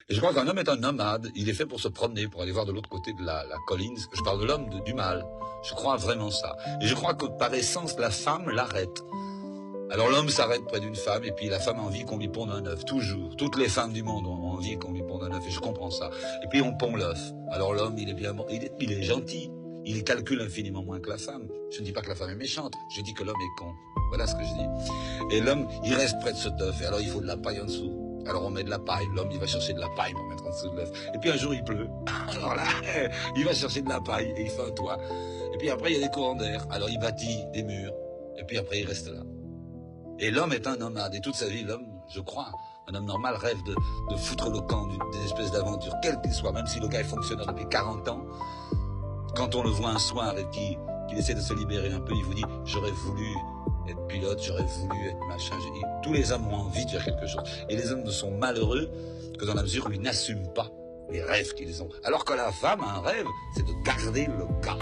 Et je crois qu'un homme est un nomade, il est fait pour se promener, pour aller voir de l'autre côté de la colline. Je parle de l'homme du mal. Je crois vraiment ça. Et je crois que par essence, la femme l'arrête. Alors l'homme s'arrête près d'une femme, et puis la femme a envie qu'on lui ponde un œuf, toujours. Toutes les femmes du monde ont envie qu'on lui ponde un œuf, et je comprends ça. Et puis on pond l'œuf. Alors l'homme, il est bien bon, il est gentil. Il calcule infiniment moins que la femme. Je ne dis pas que la femme est méchante, je dis que l'homme est con. Voilà ce que je dis. Et l'homme, il reste près de cet œuf, et alors il faut de la paille en dessous. Alors on met de la paille, l'homme il va chercher de la paille pour mettre en dessous de l'œuf. Et puis un jour il pleut. Alors là, il va chercher de la paille et il fait un toit. Et puis après il y a des courants d'air. Alors il bâtit des murs. Et puis après il reste là. Et l'homme est un nomade. Et toute sa vie, l'homme, je crois, un homme normal rêve de foutre le camp d'une espèce d'aventure, quelle qu'il soit, même si le gars est fonctionnaire depuis 40 ans. Quand on le voit un soir et qu'il essaie de se libérer un peu, il vous dit « J'aurais voulu être pilote, j'aurais voulu être machin. » Tous les hommes ont envie de faire quelque chose. Et les hommes ne sont malheureux que dans la mesure où ils n'assument pas les rêves qu'ils ont. Alors que la femme a un rêve, c'est de garder le gars.